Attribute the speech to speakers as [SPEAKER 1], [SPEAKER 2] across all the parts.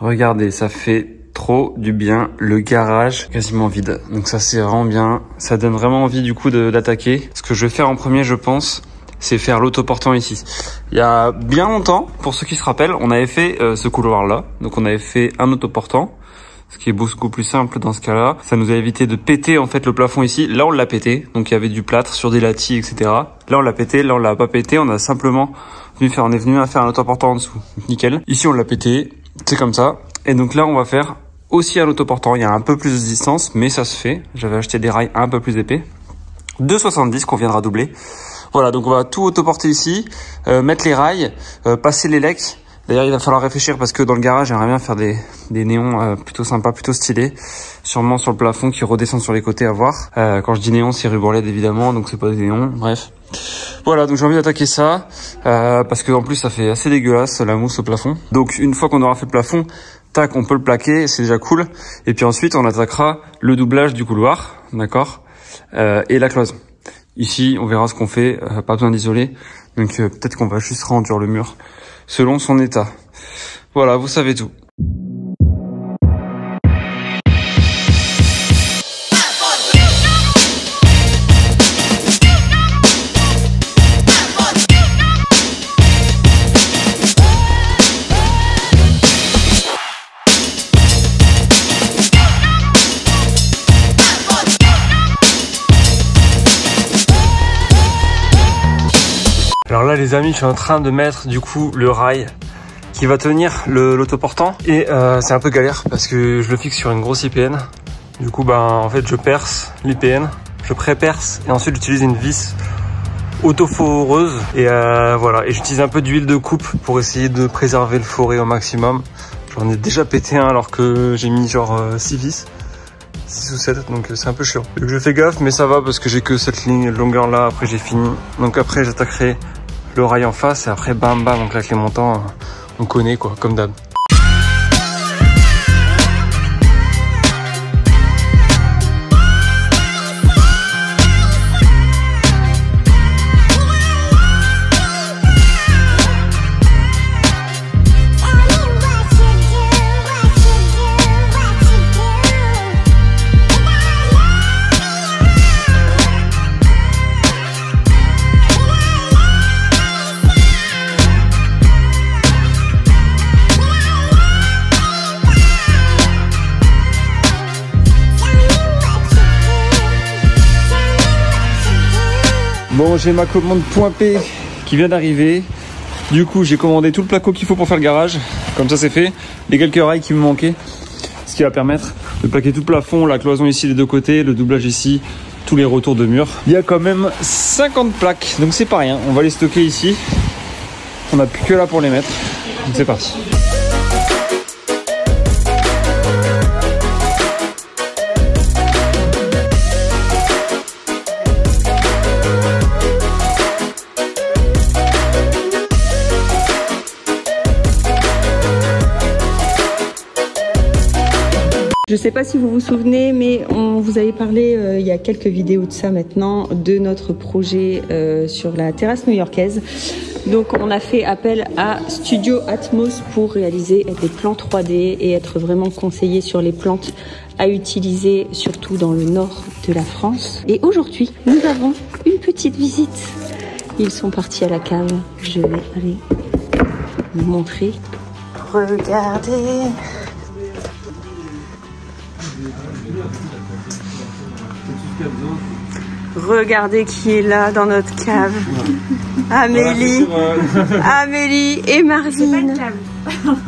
[SPEAKER 1] Regardez, ça fait trop du bien, le garage quasiment vide. Donc ça c'est vraiment bien, ça donne vraiment envie du coup d'attaquer. Ce que je vais faire en premier, je pense, c'est faire l'autoportant ici. Il y a bien longtemps, pour ceux qui se rappellent, on avait fait ce couloir là. Donc on avait fait un autoportant, ce qui est beaucoup plus simple dans ce cas-là. Ça nous a évité de péter en fait le plafond ici. Là on l'a pété, donc il y avait du plâtre sur des latis, etc. Là on l'a pété, là on l'a pas pété, on a simplement on est venu à faire un autoportant en dessous. Donc, nickel. Ici on l'a pété, c'est comme ça. Et donc là on va faire aussi un autoportant. Il y a un peu plus de distance, mais ça se fait. J'avais acheté des rails un peu plus épais. 2,70 qu'on viendra doubler. Voilà, donc on va tout autoporter ici, mettre les rails, passer les lecs. D'ailleurs, il va falloir réfléchir parce que dans le garage, j'aimerais bien faire des néons plutôt sympas, plutôt stylés. Sûrement sur le plafond qui redescend sur les côtés à voir. Quand je dis néon, c'est ruban LED évidemment, donc c'est pas des néons, bref. Voilà, donc j'ai envie d'attaquer ça, parce que en plus ça fait assez dégueulasse la mousse au plafond. Donc une fois qu'on aura fait le plafond, tac, on peut le plaquer, c'est déjà cool. Et puis ensuite, on attaquera le doublage du couloir, d'accord, et la cloison. Ici, on verra ce qu'on fait, pas besoin d'isoler. Donc peut-être qu'on va juste rendre le mur selon son état. Voilà, vous savez tout. Alors là les amis, je suis en train de mettre du coup le rail qui va tenir l'autoportant et c'est un peu galère parce que je le fixe sur une grosse IPN. Du coup en fait je perce l'IPN, je pré-perce et ensuite j'utilise une vis autoforeuse et voilà, et j'utilise un peu d'huile de coupe pour essayer de préserver le foré au maximum. J'en ai déjà pété un alors que j'ai mis genre 6 vis. 6 ou 7, donc c'est un peu chiant. Donc je fais gaffe, mais ça va parce que j'ai que cette ligne longueur là, après j'ai fini. Donc après j'attaquerai le rail en face et après bam bam, donc là avec les montants, on connaît quoi, comme d'hab. Bon, j'ai ma commande point P qui vient d'arriver. Du coup, j'ai commandé tout le placo qu'il faut pour faire le garage. Comme ça, c'est fait. Les quelques rails qui me manquaient. Ce qui va permettre de plaquer tout le plafond, la cloison ici des deux côtés, le doublage ici, tous les retours de mur. Il y a quand même 50 plaques, donc c'est pas rien. On va les stocker ici. On n'a plus que là pour les mettre. Donc c'est parti.
[SPEAKER 2] Je ne sais pas si vous vous souvenez, mais on vous avait parlé il y a quelques vidéos de ça maintenant, de notre projet sur la terrasse new-yorkaise. Donc on a fait appel à Studio Atmos pour réaliser des plans 3D et être vraiment conseillé sur les plantes à utiliser, surtout dans le nord de la France. Et aujourd'hui, nous avons une petite visite. Ils sont partis à la cave. Je vais aller vous montrer. Regardez. Regardez qui est là dans notre cave. Amélie, Amélie et Marvin. C'est pas une cave.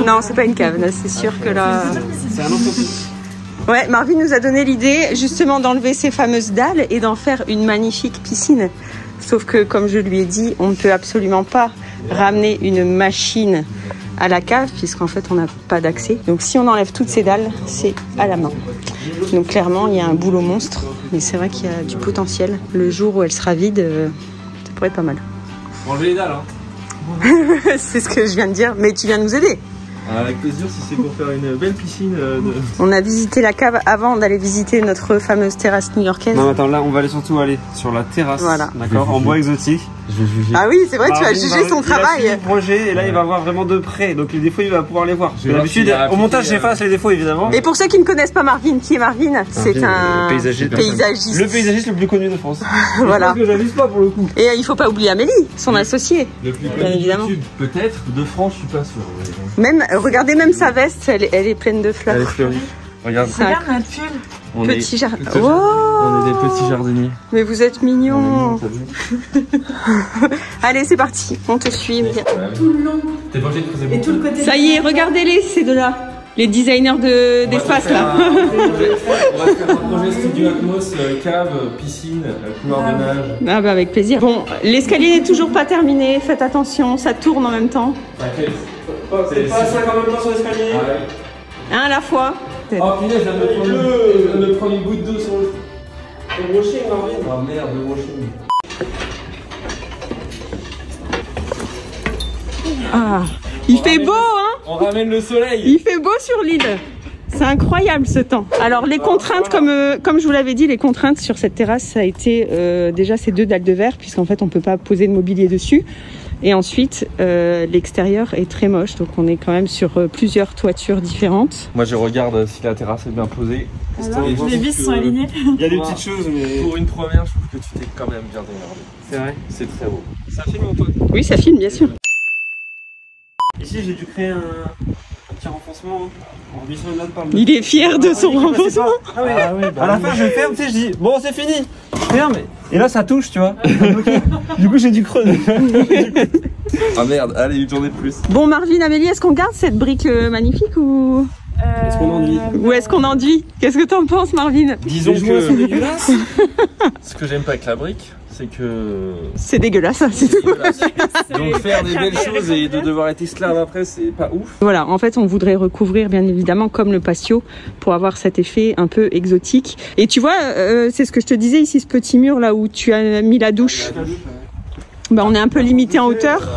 [SPEAKER 2] Non, c'est pas une cave, c'est sûr que là... C'est un entrepôt. Ouais, Marvin nous a donné l'idée justement d'enlever ces fameuses dalles et d'en faire une magnifique piscine. Sauf que, comme je lui ai dit, on ne peut absolument pas ramener une machine à la cave puisqu'en fait on n'a pas d'accès. Donc si on enlève toutes ces dalles, c'est à la main. Donc clairement il y a un boulot monstre, mais c'est vrai qu'il y a du potentiel. Le jour où elle sera vide, ça pourrait être pas mal.
[SPEAKER 1] Enlever les dalles, hein.
[SPEAKER 2] C'est ce que je viens de dire, mais tu viens de nous aider.
[SPEAKER 3] Avec plaisir, si c'est pour faire une belle piscine.
[SPEAKER 2] On a visité la cave avant d'aller visiter notre fameuse terrasse new-yorkaise.
[SPEAKER 1] Non, attends, là on va surtout aller sur la terrasse.
[SPEAKER 2] Voilà.
[SPEAKER 1] D'accord, en bois exotique.
[SPEAKER 3] Je vais juger.
[SPEAKER 2] Ah oui, c'est vrai, tu vas juger son travail.
[SPEAKER 3] Il a le projet et là il va voir vraiment de près, donc les défauts il va pouvoir les voir. D'habitude, au montage j'efface les défauts évidemment.
[SPEAKER 2] Et pour ceux qui ne connaissent pas Marvin, qui est Marvin? C'est un paysagiste.
[SPEAKER 3] Le paysagiste le plus connu de France.
[SPEAKER 2] Voilà.
[SPEAKER 3] Que j'abuse pas pour le coup.
[SPEAKER 2] Et il faut pas oublier Amélie, son associée.
[SPEAKER 3] Le plus connu de YouTube, peut-être. De France, je suis pas sûr.
[SPEAKER 2] Même, regardez même sa veste, elle est pleine de fleurs.
[SPEAKER 3] Elle est fleurie. Regarde.
[SPEAKER 4] Regarde notre pull.
[SPEAKER 2] Petit jardin.
[SPEAKER 3] Oh, on est des petits jardiniers.
[SPEAKER 2] Mais vous êtes mignons. Allez, c'est parti. On te suit.
[SPEAKER 4] Tout le long.
[SPEAKER 3] T'es pas obligé de creuser
[SPEAKER 4] Et tout le côté.
[SPEAKER 2] Ça y est, regardez-les, ces deux-là. Les designers d'espace là.
[SPEAKER 3] On va faire un projet studio Atmos, cave, piscine, couloir de nage.
[SPEAKER 2] Ah bah avec plaisir. Bon, l'escalier n'est toujours pas terminé. Faites attention, ça tourne en même temps.
[SPEAKER 3] T'inquiète. C'est pas 5 en même temps sur l'escalier.
[SPEAKER 2] Un à la fois.
[SPEAKER 3] Oh punaise, je viens de me prendre une goutte d'eau sur le washing, Marvin. Oh merde, le washing.
[SPEAKER 2] Ah, il fait beau, hein?
[SPEAKER 3] On ramène le soleil.
[SPEAKER 2] Il fait beau sur l'île. C'est incroyable ce temps. Alors les contraintes, comme je vous l'avais dit, les contraintes sur cette terrasse, ça a été déjà ces 2 dalles de verre, puisqu'en fait on peut pas poser de mobilier dessus. Et ensuite, l'extérieur est très moche, donc on est quand même sur plusieurs toitures différentes.
[SPEAKER 3] Moi je regarde si la terrasse est bien posée.
[SPEAKER 4] Les vis sont alignées.
[SPEAKER 3] Il y a des petites choses, mais pour une première, je trouve que tu t'es quand même bien démerdé. C'est vrai. C'est très beau. Ça filme ou pas?
[SPEAKER 2] Oui, ça filme, bien sûr.
[SPEAKER 3] Ici j'ai dû créer un petit renfoncement. On revient sur une note par le...
[SPEAKER 2] Il est fier de son renfoncement.
[SPEAKER 3] Ah oui, à la fin je ferme, tu sais, je dis bon c'est fini. Je ferme et là ça touche, tu vois. Du coup j'ai dû creuser. Ah merde, allez une journée de plus.
[SPEAKER 2] Bon Marvin, Amélie, est-ce qu'on garde cette brique magnifique ou
[SPEAKER 3] est-ce qu'on enduit?
[SPEAKER 2] Ou est-ce qu'on enduit? Qu'est-ce que t'en penses Marvin?
[SPEAKER 3] Disons que dégueulasse. Ce que j'aime pas avec la brique, c'est que...
[SPEAKER 2] C'est dégueulasse, c'est tout.
[SPEAKER 3] Donc faire des belles choses et de devoir être esclave après, c'est pas ouf.
[SPEAKER 2] Voilà, en fait on voudrait recouvrir bien évidemment comme le patio pour avoir cet effet un peu exotique. Et tu vois, c'est ce que je te disais ici, ce petit mur là où tu as mis la douche. Bah, on est un peu limité en hauteur.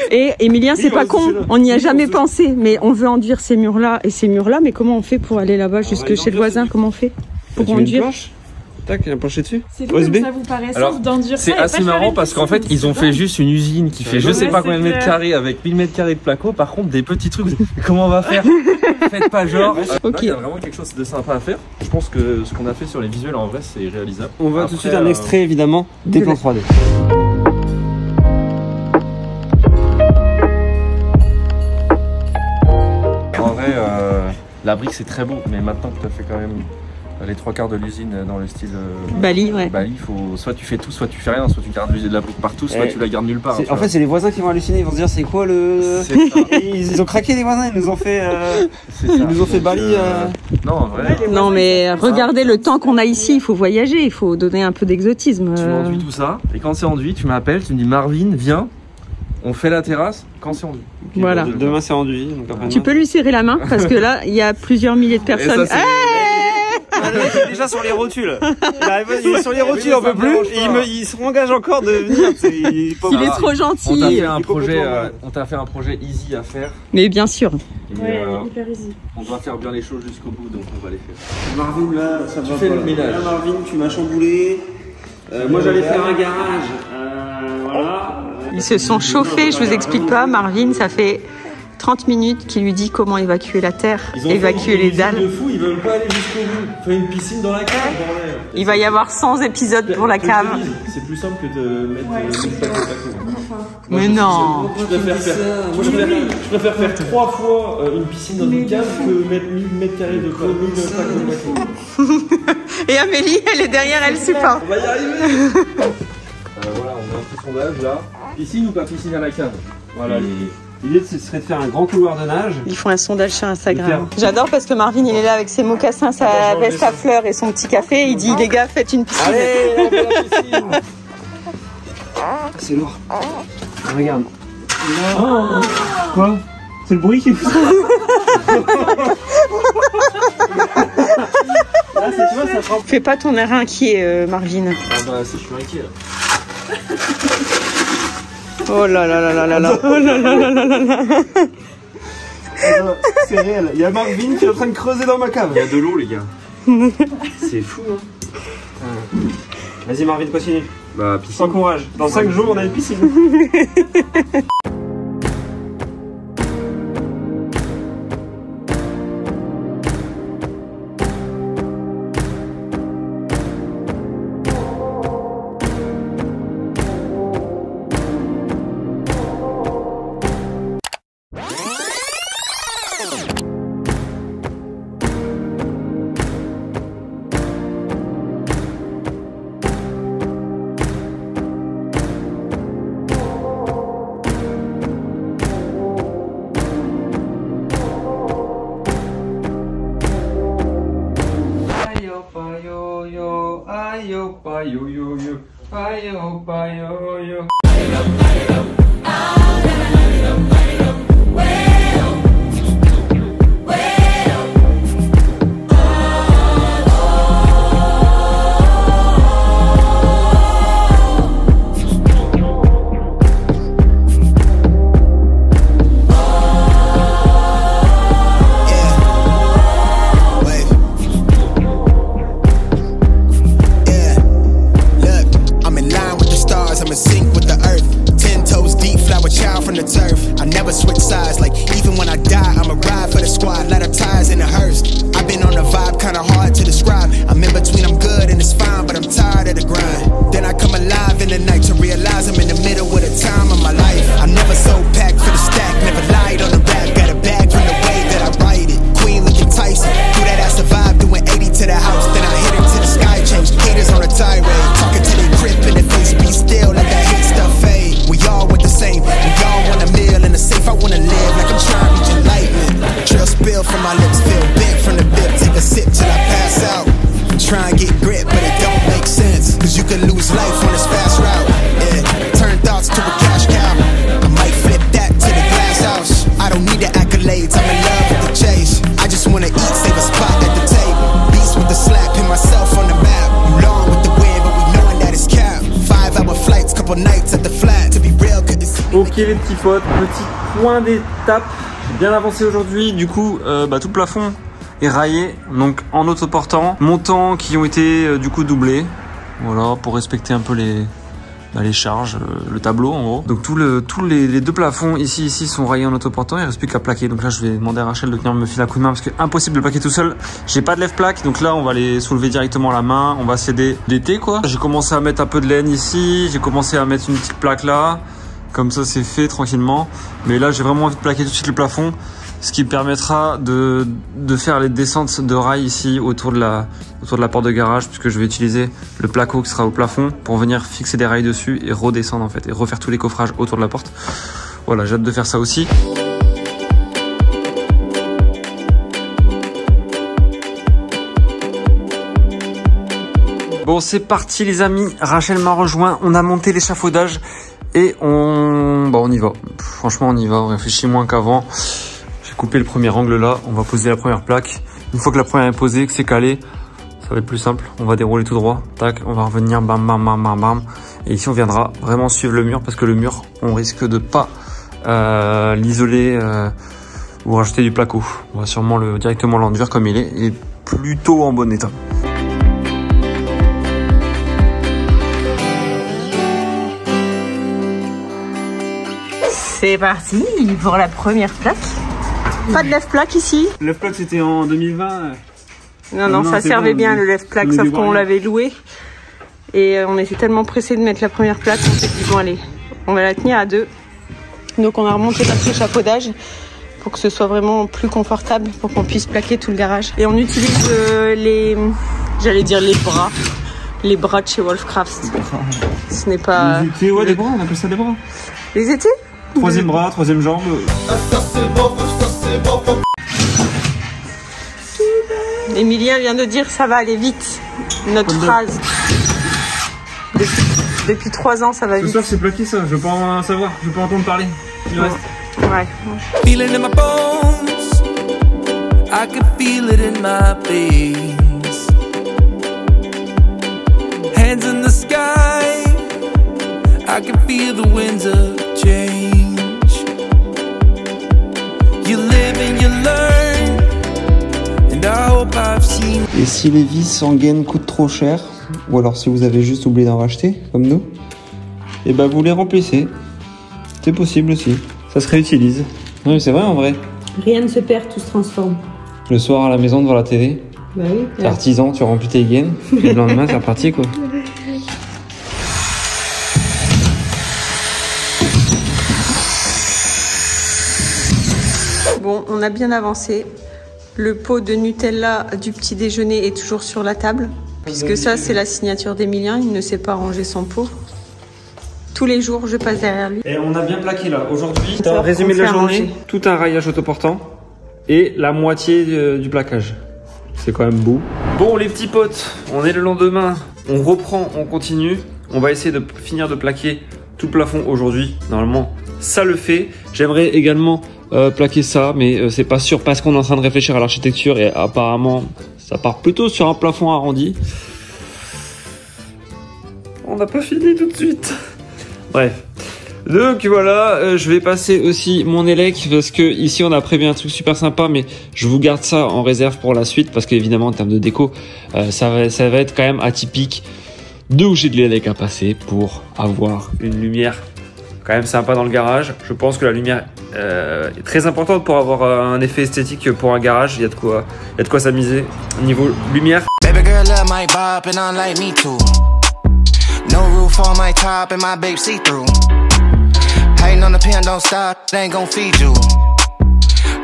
[SPEAKER 2] Et Emilien, c'est pas con, on n'y a jamais pensé, mais on veut enduire ces murs-là et ces murs-là, mais comment on fait pour aller là-bas jusque chez le voisin? Comment on fait pour enduire?
[SPEAKER 3] Tac, il y a un plancher dessus.
[SPEAKER 4] C'est tout, comme ça vous paraît simple d'enduire ça.
[SPEAKER 3] C'est assez marrant parce qu'en fait, ils ont fait juste une usine qui fait je sais pas combien de mètres carrés avec 1000 mètres carrés de placo. Par contre, des petits trucs, comment on va faire? Faites pas genre.
[SPEAKER 2] Ok.
[SPEAKER 3] Il y a vraiment quelque chose de sympa à faire. Je pense que ce qu'on a fait sur les visuels en vrai, c'est réalisable.
[SPEAKER 5] On voit tout de suite un extrait évidemment des plans 3D.
[SPEAKER 3] En vrai, la brique c'est très beau, mais maintenant que tu as fait quand même les 3/4 de l'usine dans le style
[SPEAKER 2] Bali, ouais.
[SPEAKER 3] Bali, faut soit tu fais tout, soit tu fais rien, soit tu gardes de la brique partout, soit tu la gardes nulle part.
[SPEAKER 5] En fait, c'est les voisins qui vont halluciner, ils vont se dire c'est quoi le. Ils ont craqué les voisins, ils nous ont fait. Ils nous ont fait Bali.
[SPEAKER 3] Non, en vrai.
[SPEAKER 2] Non mais regardez le temps qu'on a ici, il faut voyager, il faut donner un peu d'exotisme.
[SPEAKER 3] Tu m'enduis tout ça, et quand c'est enduit, tu m'appelles, tu me dis Marvin, viens, on fait la terrasse quand c'est enduit. Okay,
[SPEAKER 2] voilà.
[SPEAKER 5] Demain c'est enduit.
[SPEAKER 2] Tu peux lui serrer la main parce que là, il y a plusieurs milliers de personnes.
[SPEAKER 5] Il est déjà sur les rotules. Il est sur les rotules, on peut plus. Il se engage encore de venir.
[SPEAKER 2] Il est trop gentil.
[SPEAKER 3] On t'a fait un projet easy à faire.
[SPEAKER 2] Mais bien sûr.
[SPEAKER 4] Ouais, hyper easy.
[SPEAKER 3] On doit faire bien les choses jusqu'au bout, donc on va les faire.
[SPEAKER 5] Marvin, là, ça va
[SPEAKER 3] fais
[SPEAKER 5] pas.
[SPEAKER 3] le ménage.
[SPEAKER 5] Là, Marvin, tu m'as chamboulé. Moi, j'allais faire un garage. Voilà.
[SPEAKER 2] Ils se sont chauffés, je vous explique pas. Marvin, ça fait 30 minutes qu'il lui dit comment évacuer la terre, évacuer les dalles.
[SPEAKER 3] De fou, ils veulent pas aller jusqu'au bout. Faire une piscine dans la cave, bordel.
[SPEAKER 2] Il va y avoir 100 épisodes pour la cave.
[SPEAKER 3] C'est plus simple que de mettre une plaque de placo.
[SPEAKER 2] Mais non.
[SPEAKER 3] Je préfère faire 3 fois une piscine dans une cave que mettre 1000 mètres carrés de plaques de placo.
[SPEAKER 2] Et Amélie, elle est derrière, elle supporte.
[SPEAKER 3] On va y arriver. Voilà, on met un petit sondage là. Piscine ou pas piscine à la cave? Voilà.
[SPEAKER 5] L'idée ce serait de faire un grand couloir de nage.
[SPEAKER 2] Ils font un sondage sur Instagram. J'adore parce que Marvin il est là avec ses mocassins, sa veste à fleurs et son petit café. Il dit les gars faites une piscine.
[SPEAKER 5] Allez, on fait la piscine. C'est lourd. Regarde. Oh. Quoi? C'est le bruit qui fait ça. Là, tu vois, ça prend...
[SPEAKER 2] Fais pas ton air inquiet Marvin.
[SPEAKER 3] Ah bah je suis inquiet là.
[SPEAKER 2] Oh là là là là là là. Oh là là là là là là.
[SPEAKER 5] C'est réel. Il y a Marvin qui est en train de creuser dans ma cave.
[SPEAKER 3] Il y a de l'eau les gars.
[SPEAKER 5] C'est fou hein. Vas-y Marvin, continue.
[SPEAKER 1] Bah, piscine.
[SPEAKER 5] Sans courage. Dans 5 jours, on a une piscine.
[SPEAKER 1] Ok les petits potes, petit point d'étape, bien avancé aujourd'hui, du coup tout le plafond est raillé, donc en autoportant, montants qui ont été du coup doublés, voilà, pour respecter un peu les charges, le tableau en gros. Donc tous les deux plafonds ici sont raillés en autoportant, il reste plus qu'à plaquer. Donc là je vais demander à Rachel de venir me filer un coup de main parce que impossible de plaquer tout seul. J'ai pas de lève-plaque, donc là on va les soulever directement à la main, on va s'aider d'été quoi. J'ai commencé à mettre un peu de laine ici, j'ai commencé à mettre une petite plaque là. Comme ça c'est fait tranquillement, mais là j'ai vraiment envie de plaquer tout de suite le plafond, ce qui permettra de faire les descentes de rails ici autour de la porte de garage, puisque je vais utiliser le placo qui sera au plafond pour venir fixer des rails dessus et redescendre en fait, et refaire tous les coffrages autour de la porte. Voilà, j'ai hâte de faire ça aussi. Bon c'est parti les amis, Rachel m'a rejoint, on a monté l'échafaudage. Et on y va. Franchement, on y va. On réfléchit moins qu'avant. J'ai coupé le premier angle là. On va poser la première plaque. Une fois que la première est posée, que c'est calé, ça va être plus simple. On va dérouler tout droit. Tac. On va revenir. Bam, bam, bam, bam, bam. Et ici, on viendra vraiment suivre le mur parce que le mur, on risque de pas l'isoler ou rajouter du placo. On va sûrement directement l'enduire comme il est. Il est plutôt en bon état.
[SPEAKER 2] C'est parti pour la première plaque. Pas de lève-plaque ici.
[SPEAKER 5] Le lève-plaque c'était en 2020.
[SPEAKER 2] Non, ça servait bien le lève-plaque, sauf qu'on l'avait loué. Et on était tellement pressés de mettre la première plaque qu'on s'est dit bon allez, on va la tenir à deux. Donc on a remonté notre échafaudage pour que ce soit vraiment plus confortable, pour qu'on puisse plaquer tout le garage. Et on utilise j'allais dire les bras de chez Wolfcraft. Ce n'est pas...
[SPEAKER 5] Les étés, ouais, des bras, on appelle ça des bras.
[SPEAKER 2] Les étés ?
[SPEAKER 5] Troisième bras, troisième jambe.
[SPEAKER 2] Emilien vient de dire ça va aller vite. Notre phrase. Depuis 3 ans, ça va vite.
[SPEAKER 5] Ce soir, c'est plaqué ça. Je veux pas en savoir. Je veux pas entendre parler. Il reste.
[SPEAKER 2] Ouais.
[SPEAKER 6] Feeling in my bones. I can feel it in my veins. Hands in the sky. I can feel the winds of change. You live and you learn. And I hope I've seen.
[SPEAKER 1] Et si les vis en gaine coûtent trop cher,
[SPEAKER 3] ou alors si vous avez juste oublié d'en racheter, comme nous, et bah vous les remplissez. C'est possible aussi. Ça se réutilise. Non mais c'est vrai en vrai.
[SPEAKER 2] Rien ne se perd, tout se transforme.
[SPEAKER 3] Le soir à la maison devant la télé,
[SPEAKER 2] Bah oui.
[SPEAKER 3] t'es artisan, tu remplis tes gaines, et le lendemain c'est reparti quoi.
[SPEAKER 2] Bon, on a bien avancé. Le pot de Nutella du petit déjeuner est toujours sur la table. Puisque ça, c'est la signature d'Emilien. Il ne sait pas ranger son pot. Tous les jours, je passe derrière lui.
[SPEAKER 1] Et on a bien plaqué là. Aujourd'hui,
[SPEAKER 2] Ça va
[SPEAKER 1] résumé de la
[SPEAKER 2] faire
[SPEAKER 1] journée,
[SPEAKER 2] manger.
[SPEAKER 1] tout un raillage autoportant et la moitié du plaquage. C'est quand même beau. Bon les petits potes, on est le lendemain. On reprend, on continue. On va essayer de finir de plaquer tout le plafond aujourd'hui. Normalement, ça le fait. J'aimerais également plaquer ça, mais c'est pas sûr parce qu'on est en train de réfléchir à l'architecture et apparemment ça part plutôt sur un plafond arrondi. On n'a pas fini tout de suite. Bref. Donc voilà, je vais passer aussi mon élec parce que ici on a prévu un truc super sympa, mais je vous garde ça en réserve pour la suite parce qu'évidemment en termes de déco, ça va être quand même atypique de où j'ai de l'élec à passer pour avoir une lumière quand même sympa dans le garage. Je pense que la lumière est très importante pour avoir un effet esthétique pour un garage. Il y a de quoi s'amuser niveau lumière.
[SPEAKER 6] Baby girl love my bop and I like me too. No roof on my top and my babe see through. Hating on the pen, don't stop, they ain't gon' feed you.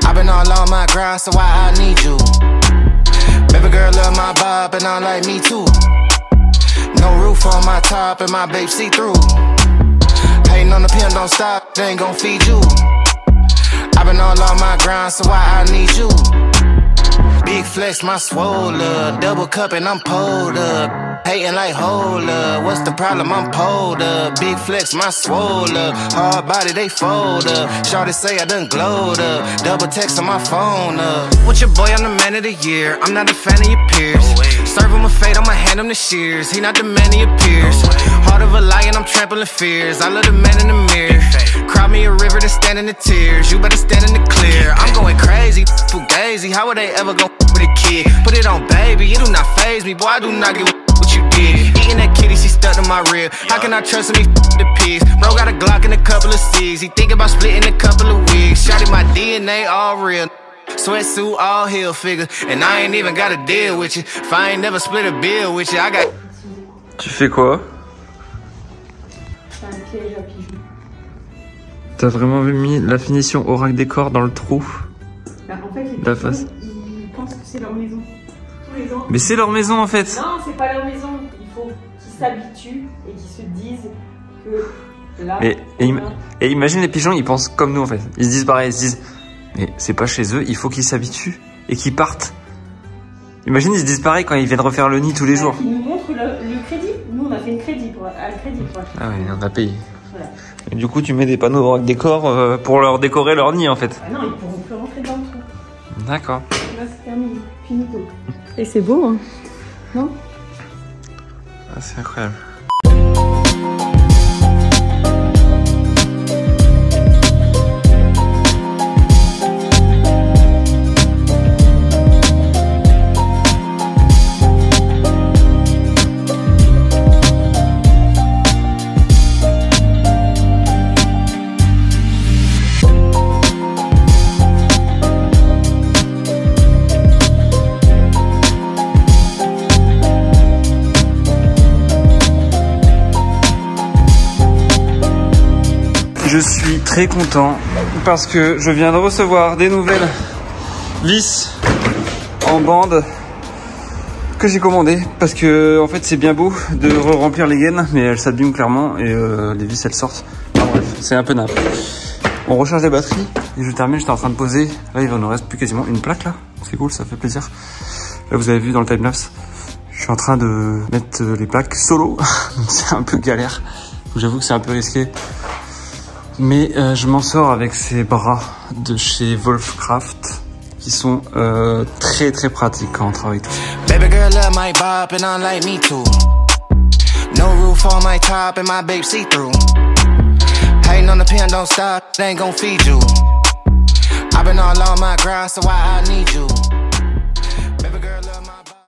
[SPEAKER 6] I've been all on my grind, so why I need you? Baby girl love my bop and I like me too. No roof on my top and my babe see through. Hating on the pen, don't stop, they ain't gon' feed you. I've been all on my grind, so why I need you? Big flex, my swole up. Double cup and I'm pulled up. Hating like hold up. What's the problem? I'm pulled up. Big flex, my swole up. Hard body, they fold up. Shawty say I done glowed up. Double text on my phone up. With your boy, I'm the man of the year. I'm not a fan of your peers. Serve him a fate, I'ma hand him the shears. He not the man he appears. Heart of a lion, I'm trampling fears. I love the man in the mirror. Cry me a river to stand in the tears. You better stand in the clear. I'm going crazy, fugazi. How would they ever go with a kid? Put it on, baby. It do not faze me, boy. I do not give what you did. Eating that kitty, she stuck to my rib. How can I trust me? The pigs. Bro got a Glock and a couple of C's. He think about splitting a couple of wigs. Shotty my DNA all real. Sweatsuit all heel figure. And I ain't even got to deal with you. If I ain't never split a bill with you, I got.
[SPEAKER 1] Tu fais quoi?
[SPEAKER 2] C'est un piège à pigeons.
[SPEAKER 1] T'as vraiment mis la finition Oracle Décor dans le trou?
[SPEAKER 2] Bah, en fait, les
[SPEAKER 1] La
[SPEAKER 2] pigeons,
[SPEAKER 1] face.
[SPEAKER 2] ils pensent que c'est leur maison. Tous les ans.
[SPEAKER 1] Mais c'est leur maison en fait.
[SPEAKER 2] Non, c'est pas leur maison. Il faut qu'ils s'habituent et qu'ils se disent que là.
[SPEAKER 1] Et imagine les pigeons, ils pensent comme nous en fait. Ils se disent pareil, ils se disent mais c'est pas chez eux, il faut qu'ils s'habituent et qu'ils partent. Imagine, ils se disent pareil quand ils viennent refaire le nid tous les jours.
[SPEAKER 2] Ils nous montrent le crédit. Nous, on a fait un crédit pour acheter.
[SPEAKER 1] Ah oui, on a payé.
[SPEAKER 2] Voilà.
[SPEAKER 1] Et du coup, tu mets des panneaux Oracle Décor pour leur décorer leur nid en fait.
[SPEAKER 2] Ah non, ils pourront plus rentrer dans le trou.
[SPEAKER 1] D'accord.
[SPEAKER 2] Là, c'est terminé. Finito. Et c'est beau, hein? Non?
[SPEAKER 1] Ah, c'est incroyable. Je suis très content parce que je viens de recevoir des nouvelles vis en bande que j'ai commandées parce que en fait c'est bien beau de remplir les gaines mais elles s'abîment clairement et les vis elles sortent. Enfin, bref, c'est un peu nappe. On recharge les batteries et je termine, j'étais en train de poser. Là il ne reste plus quasiment une plaque là. C'est cool, ça fait plaisir. Là vous avez vu dans le timelapse, je suis en train de mettre les plaques solo. C'est un peu galère. J'avoue que c'est un peu risqué. Mais je m'en sors avec ces bras de chez Wolfcraft qui sont très très pratiques quand on travaille tout.
[SPEAKER 6] Baby girl love my bop and I like me too. No roof on my top and my babe see through. Hating on the pen, don't stop, they ain't gon' feed you. I've been all on my grind, so why I need you?